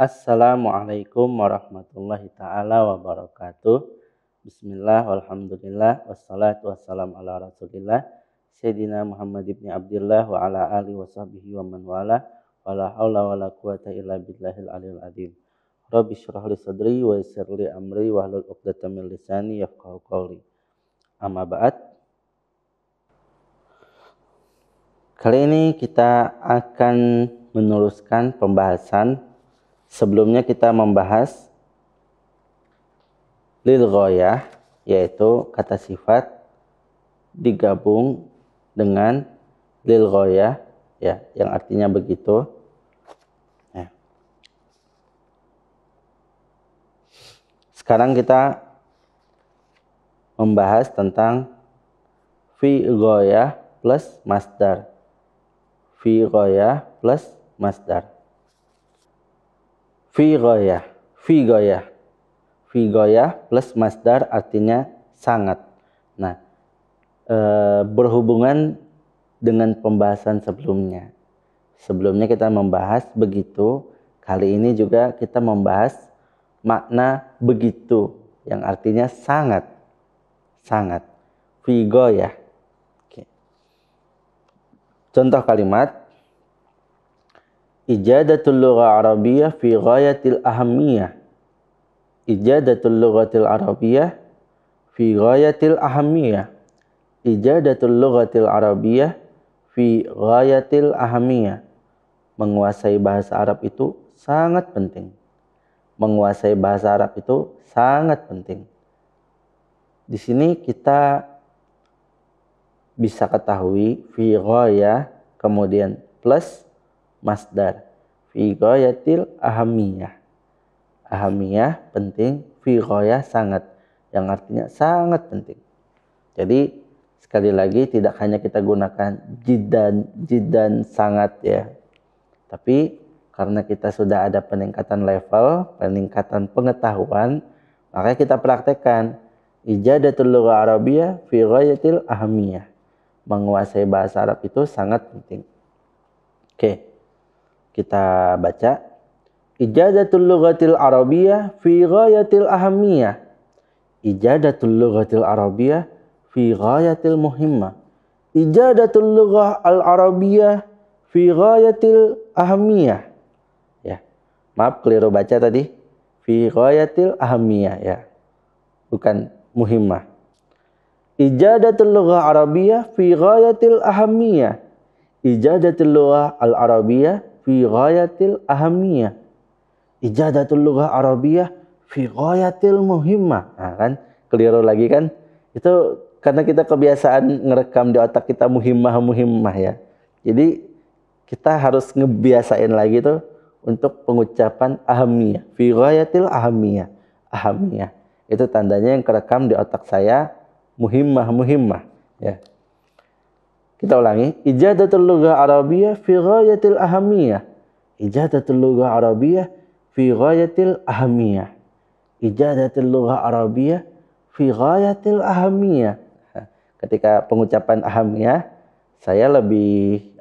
Assalamualaikum warahmatullahi ta'ala wabarakatuh. Bismillah, walhamdulillah, wassalatu wassalamu ala rasulillah Sayyidina Muhammad ibn Abdillah wa ala alihi wa sahbihi wa man wala wa la hawla wa la quwata illa billahil aliyil azim. Rabbi syrah li sadri wa yassir li amri wa hlul 'uqdatam min lisani yafqahu qawli. Amma ba'd. Kali ini kita akan meneruskan pembahasan. Sebelumnya kita membahas lil ghayah, yaitu kata sifat digabung dengan lil ghayah, ya, yang artinya begitu. Ya. Sekarang kita membahas tentang fi ghayah plus masdar. Fi ghayah plus masdar. Fi ghayah plus masdar artinya sangat. Nah, berhubungan dengan pembahasan sebelumnya. Sebelumnya kita membahas begitu, kali ini juga kita membahas makna begitu yang artinya sangat. Sangat. Fi ghayah. Oke. Contoh kalimat Ijadatul lugha arabiyyah fi ghayatil ahammiyah. Ijadatul lughatil arabiyyah fi ghayatil ahammiyah. Ijadatul lughatil arabiyyah fi ghayatil ahammiyah. Menguasai bahasa Arab itu sangat penting. Menguasai bahasa Arab itu sangat penting. Di sini kita bisa ketahui fi ghayah kemudian plus masdar fi ghayatil ahamiyah. Ahamiyah penting, fi ghayah sangat, yang artinya sangat penting. Jadi sekali lagi tidak hanya kita gunakan jiddan sangat ya. Tapi karena kita sudah ada peningkatan level, peningkatan pengetahuan, maka kita praktekkan ijadatul lugha arabiyyah fi ghayatil ahamiyah. Menguasai bahasa Arab itu sangat penting. Oke. Kita baca Ijadatul lughatil arabiyyah fi ghayatil ahammiyah. Ijadatul lughatil arabiyyah fi ghayatil muhimmah. Ijadatul lughah al arabiyyah fi ghayatil ahammiyah. Ya. Maaf keliru baca tadi. Fi ghayatil ahammiyah ya. Bukan muhimmah. Ijadatul lughah arabiyyah fi ghayatil ahammiyah. Ijadatul lughah al arabiyyah fi ghayatil ahamiyah. Ijadatul lughah arabiyyah fi ghayatil muhimmah. Nah, kan keliru lagi kan? Itu karena kita kebiasaan ngerekam di otak kita muhimmah ya. Jadi kita harus ngebiasain lagi tuh untuk pengucapan ahamiyah. Fi ghayatil ahamiyah. Ahamiyah. Itu tandanya yang kerekam di otak saya muhimmah ya. Kita ulangi, ijadatul lugha arabiyyah fi ghayatil ahamiyah. Ijadatul lugha arabiyyah fi ghayatil ahamiyah. Ijadatul lugha arabiyyah fi ghayatil ahamiyah. Ketika pengucapan ahamiyah, saya lebih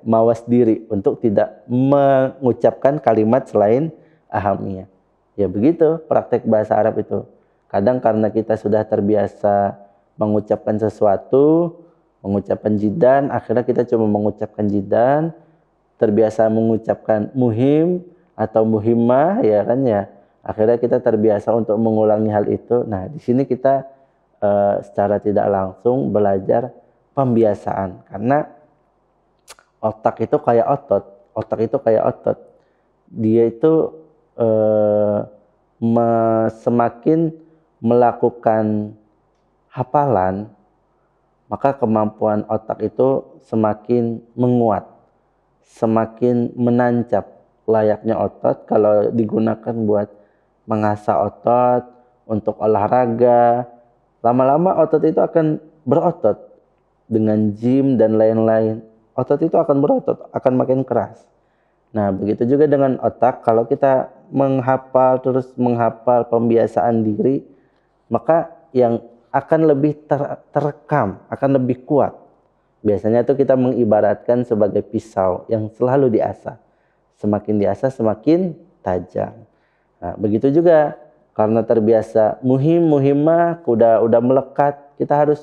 mawas diri untuk tidak mengucapkan kalimat selain ahamiyah. Ya begitu praktek bahasa Arab itu. Kadang karena kita sudah terbiasa mengucapkan sesuatu, mengucapkan jiddan, akhirnya kita cuma mengucapkan jiddan, terbiasa mengucapkan muhim atau muhimmah ya kan ya. Akhirnya kita terbiasa untuk mengulangi hal itu. Nah, di sini kita secara tidak langsung belajar pembiasaan karena otak itu kayak otot. Dia itu semakin melakukan hafalan, maka kemampuan otak itu semakin menguat, semakin menancap. Layaknya otot kalau digunakan buat mengasah otot, untuk olahraga, lama-lama otot itu akan berotot dengan gym dan lain-lain. Otot itu akan berotot, akan makin keras. Nah, begitu juga dengan otak, kalau kita terus menghafal pembiasaan diri, maka yang akan lebih terekam, akan lebih kuat. Biasanya itu kita mengibaratkan sebagai pisau yang selalu diasah. Semakin diasah semakin tajam. Nah, begitu juga karena terbiasa muhimmah udah melekat, kita harus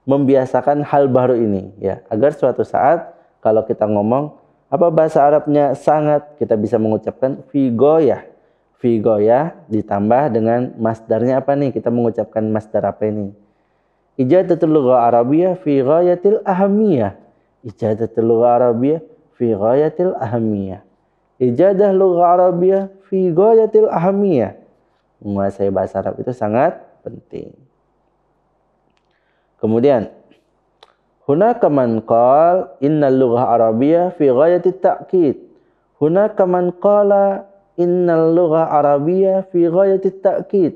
membiasakan hal baru ini ya, agar suatu saat kalau kita ngomong apa bahasa Arabnya sangat, kita bisa mengucapkan fi goyah. Fi goyah ditambah dengan masdarnya apa nih? Kita mengucapkan masdar apa ini? Ijadatul lughah Arabiyyah fi ghayatil ahamiyah. Ijadatul lughah Arabiyyah fi ghayatil ahamiyah. Ijadah lughah Arabiyyah fi ghayatil ahamiyah. Menguasai bahasa Arab itu sangat penting. Kemudian, hunaka man qala innal lughah Arabiyyah fi ghayatit ta'kid. Hunaka man qala innal lughah Arabiyyah fi ghayatit ta'kid.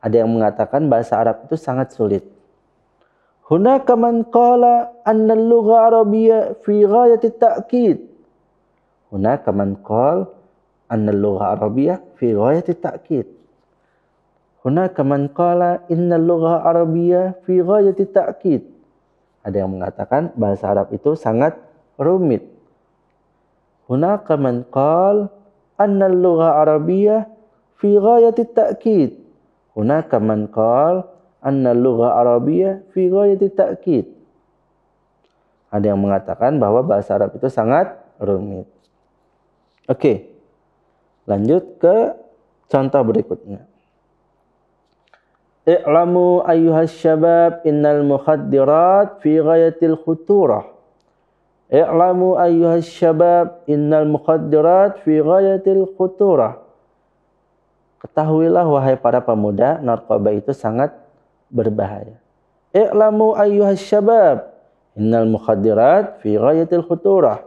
Ada yang mengatakan bahasa Arab itu sangat sulit. Hunaka man qala annal lughah Arabiyyah fi ghayatit ta'kid. Hunaka man qala annal lughah Arabiyyah fi ghayatit ta'kid. Hunaka man qala innal lughah Arabiyyah fi ghayatit ta'kid. Ada yang mengatakan bahasa Arab itu sangat rumit. Hunaka man qala annal lughah Arabiyyah fi ghayatit ta'kid. Hunaka man qala annal lughah Arabiyyah fi ghayatit ta'kid. Ada yang mengatakan bahwa bahasa Arab itu sangat rumit. Oke. Lanjut ke contoh berikutnya. I'lamu ayyuhas syabab innal mukhaddirat fi ghayatil khuturah. I'lamu ayyuhas syabab innal mukhaddirat fi ghayatil khuturah. Ketahuilah wahai para pemuda, narkoba itu sangat berbahaya. I'lamu ayyuhas syabab innal mukhaddirat fi ghayatil khuturah.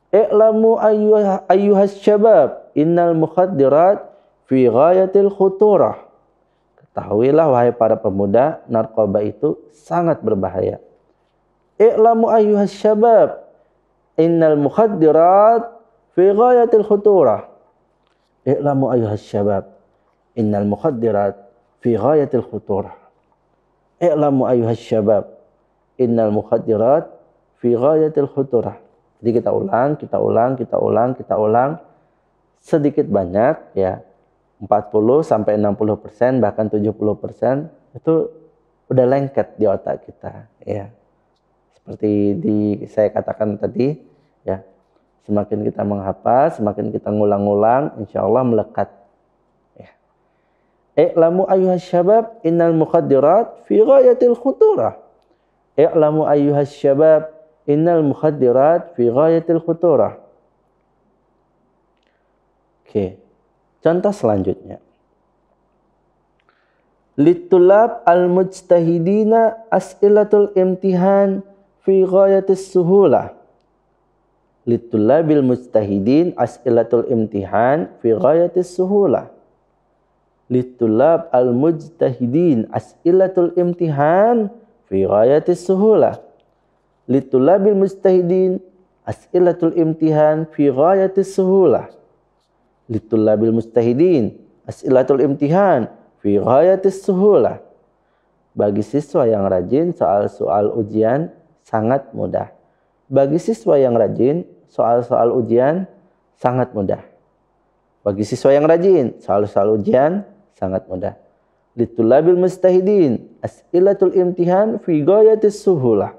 I'lamu ayyuhas syabab innal mukhaddirat fi ghayatil khuturah. Ketahuilah wahai para pemuda, narkoba itu sangat berbahaya. I'lamu ayyuhas syabab innal mukhaddirat fi ghayatil khuturah. I'lamu ayyuhas syabab innal mukhaddirat fi ghayatil khuturah. I'lamu ayyuhas syabab innal mukhaddirat fi ghayatil khuturah. Jadi kita ulang sedikit banyak ya. 40 sampai 60% bahkan 70% itu udah lengket di otak kita ya. Seperti saya katakan tadi ya. Semakin kita menghafal, semakin kita ngulang-ngulang, insyaallah melekat ya. I'lamu ayyuhas syabab innal mukhaddirat fi ghayatil khuturah. I'lamu ayyuhas syabab innal mukhaddirat fi ghayatil khuturah. Oke. Contoh selanjutnya. Litulab al-mujtahidina as'ilatul imtihan fi ghayatis suhulah. Litulabil mujtahidin as'ilatul imtihan fi ghayatis suhulah. Litulab al-mujtahidin as'ilatul imtihan fi ghayatis suhulah. Litulabil mujtahidin as'ilatul imtihan fi ghayatis suhulah. Litulabil mujtahidin as'ilatul imtihan fi ghayatis suhulah. Bagi siswa yang rajin, soal-soal ujian sangat mudah. Bagi siswa yang rajin, soal-soal ujian sangat mudah. Bagi siswa yang rajin, soal-soal ujian sangat mudah. Litulabil mujtahidin as'ilatul imtihan fi ghayatis suhulah.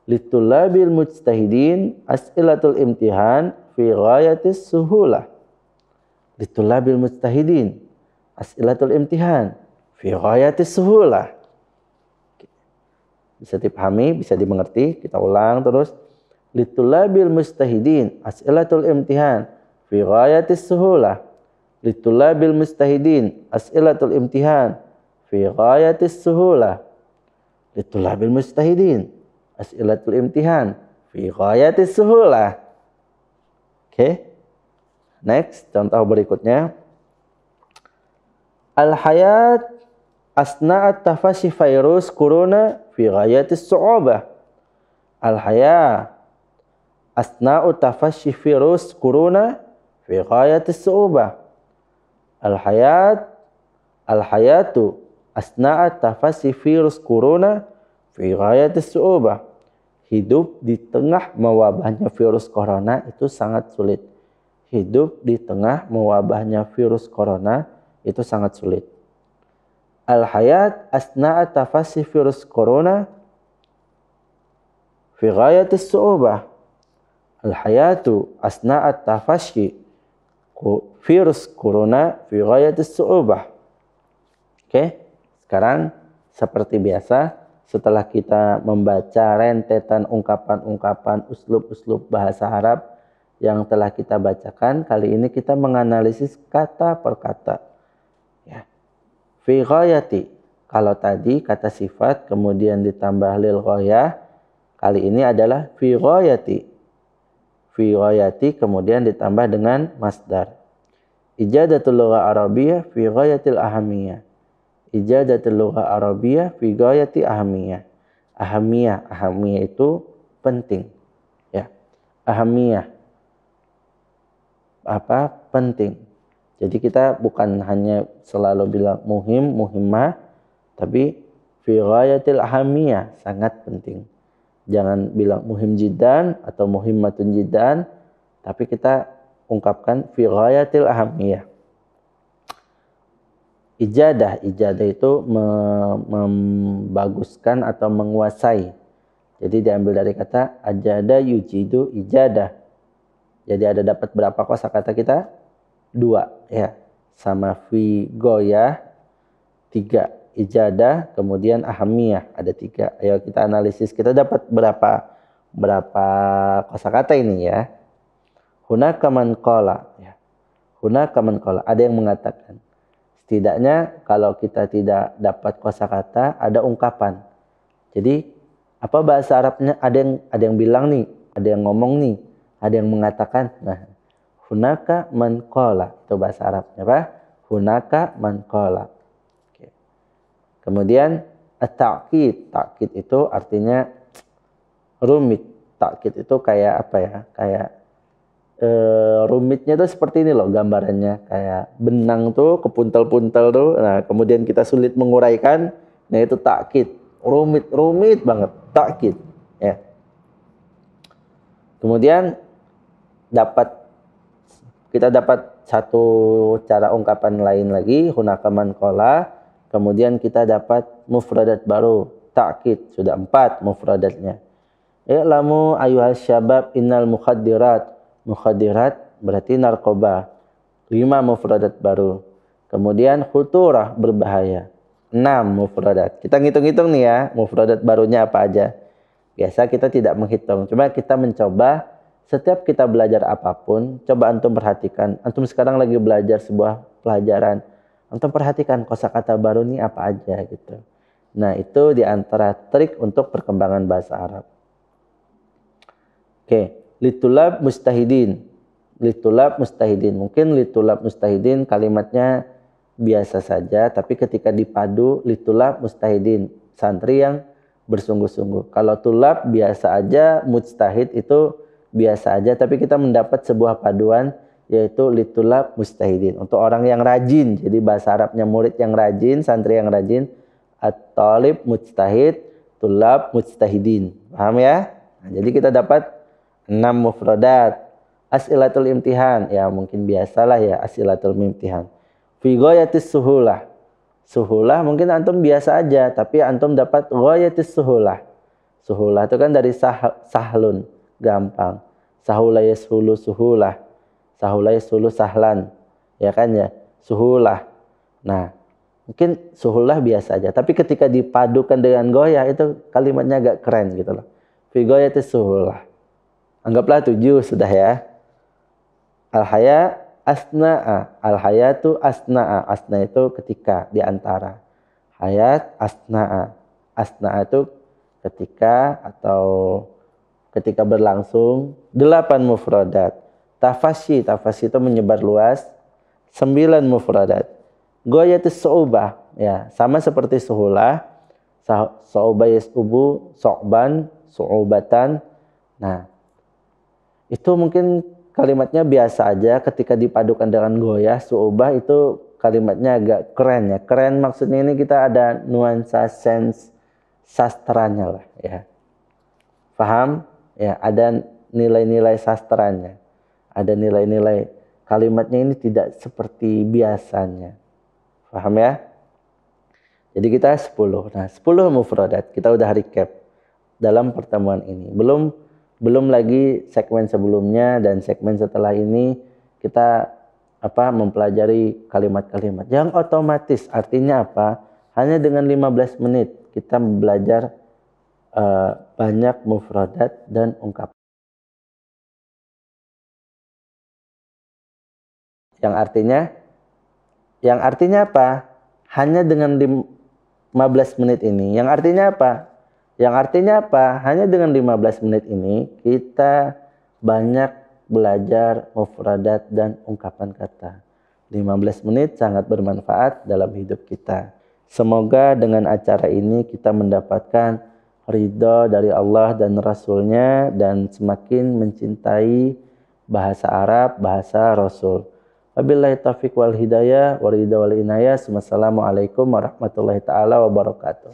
Litulabil mujtahidin as'ilatul imtihan fi ghayatis suhulah. Litulabil mujtahidin as'ilatul imtihan fi ghayatis suhulah. Bisa dipahami, bisa dimengerti. Kita ulang terus. Litulabil mujtahidin as'ilatul imtihan fi ghayatis suhulah. Litulabil mujtahidin as'ilatul imtihan fi ghayatis suhulah. Litulabil mujtahidin as'ilatul imtihan fi ghayatis suhulah. Oke. Next, contoh berikutnya. Al-hayat asna'at tafashi virus corona fi ghayatis su'abah. Al-hayat asna'at tafashi virus corona fi ghayatis su'abah. Al-hayatu asna'at tafashi virus corona fi ghayatis su'abah. Hidup di tengah mewabahnya virus corona itu sangat sulit. hidup di tengah mewabahnya virus corona itu sangat sulit. Al-hayat asna'a tafassi virus corona fi ghayatis su'ubah. Al-hayatu asna'a tafassi virus corona fi ghayatis su'ubah. Oke, sekarang seperti biasa setelah kita membaca rentetan ungkapan-ungkapan uslub-uslub bahasa Arab yang telah kita bacakan, kali ini kita menganalisis kata per kata. Ya. Fi ghayati, kalau tadi kata sifat kemudian ditambah lil ghayah, kali ini adalah fi ghayati. Fi ghayati kemudian ditambah dengan masdar. Ijadatul lugha arabiyyah fi ghayatil ahamiyah. Ijadatul lugha arabiyyah fi ghayati ahamiyah. Ahamiyah itu penting. Ya. Ahamiyah. Apa? Penting. Jadi kita bukan hanya selalu bilang muhim, muhimmah, tapi fi ghayatil ahamiyah, sangat penting. Jangan bilang muhim jiddan atau muhimmatun jiddan, tapi kita ungkapkan fi ghayatil ahamiyah. Ijadah itu membaguskan atau menguasai. Jadi diambil dari kata ajada yujidu ijadah. Jadi ada dapat berapa kosakata kita? 2 ya. Sama fi goyah 3, ijadah, kemudian ahamiyah ada 3. Ayo kita analisis, kita dapat berapa kosakata ini ya. Hunaka man qala ya. Hunaka man qala, ada yang mengatakan. Setidaknya kalau kita tidak dapat kosakata, ada ungkapan. Jadi apa bahasa Arabnya? Ada yang bilang nih, ada yang ngomong nih, ada yang mengatakan. Nah, hunaka man qala itu bahasa Arabnya apa? Hunaka man qala. Oke. Kemudian at-ta'kid. Ta'kid itu artinya rumit. Ta'kid itu kayak apa ya? Kayak rumitnya tuh seperti ini loh gambarannya, kayak benang tuh kepuntel-puntel tuh. Nah, kemudian kita sulit menguraikan, nah itu takkid. Rumit banget, takkid ya. Kemudian kita dapat satu cara ungkapan lain lagi, hunaka man qala. Kemudian kita dapat mufradat baru, takkid, sudah 4 mufradatnya. I'lamu ayyuhas syabab innal mukhaddirat. Mukhadirat berarti narkoba. 5 mufradat baru. Kemudian khuturah, berbahaya. 6 mufradat. Kita ngitung-ngitung nih ya, mufradat barunya apa aja. Biasa kita tidak menghitung. Coba kita mencoba, setiap kita belajar apapun, coba antum perhatikan. Antum sekarang lagi belajar sebuah pelajaran. Antum perhatikan kosakata baru nih apa aja gitu. Nah, itu diantara trik untuk perkembangan bahasa Arab. Oke. Litulab mustahidin. Litulab mustahidin. Mungkin litulab mustahidin kalimatnya biasa saja, tapi ketika dipadu litulab mustahidin, santri yang bersungguh-sungguh. Kalau tulab biasa aja, mustahid itu biasa aja, tapi kita mendapat sebuah paduan yaitu litulab mustahidin. Untuk orang yang rajin, jadi bahasa Arabnya murid yang rajin, santri yang rajin, at-talib mustahid, tulab mustahidin. Paham ya? Nah, jadi kita dapat 6 mufradat. As'ilatul imtihan, ya mungkin biasalah ya as'ilatul imtihan. Fi ghayatis suhulah. Suhulah mungkin antum biasa aja, tapi antum dapat ghayatis suhulah. Suhulah itu kan dari sahlun, gampang. Sahula yashulu suhulah. Sahula yashulu sahlan. Ya kan ya? Suhulah. Nah, mungkin suhulah biasa aja, tapi ketika dipadukan dengan goyah itu kalimatnya agak keren gitu loh. Fi ghayatis suhulah. Anggaplah 7 sudah ya. Al-haya asna'a. Al-hayatu asna'a. Asna itu ketika, di antara. Hayat asna'a. Asna'a itu ketika atau ketika berlangsung. 8 mufradat. Tafasyi. Tafasyi itu menyebar luas. 9 mufradat. Ghayatus su'ubah. Ya, sama seperti suhulah. Su'ubah yas'ubu, su'ban, su'ubatan. Nah, itu mungkin kalimatnya biasa aja, ketika dipadukan dengan goyah, su'ubah itu kalimatnya agak keren ya. Keren maksudnya ini kita ada nuansa sense sastranya lah ya. Paham? Ya, ada nilai-nilai sastranya. Ada nilai-nilai kalimatnya ini tidak seperti biasanya. Paham ya? Jadi kita 10. Nah, 10 mufradat. Kita udah recap dalam pertemuan ini. Belum lagi segmen sebelumnya dan segmen setelah ini kita mempelajari kalimat-kalimat yang otomatis. Artinya apa? Hanya dengan 15 menit kita belajar banyak mufradat dan ungkapan. Yang artinya apa? Hanya dengan 15 menit ini. Yang artinya apa? Hanya dengan 15 menit ini kita banyak belajar mufradat dan ungkapan kata. 15 menit sangat bermanfaat dalam hidup kita. Semoga dengan acara ini kita mendapatkan ridha dari Allah dan Rasul-Nya dan semakin mencintai bahasa Arab, bahasa Rasul. Wabillahi taufiq wal hidayah wa ridha wal inayah. Wassalamualaikum warahmatullahi taala wabarakatuh.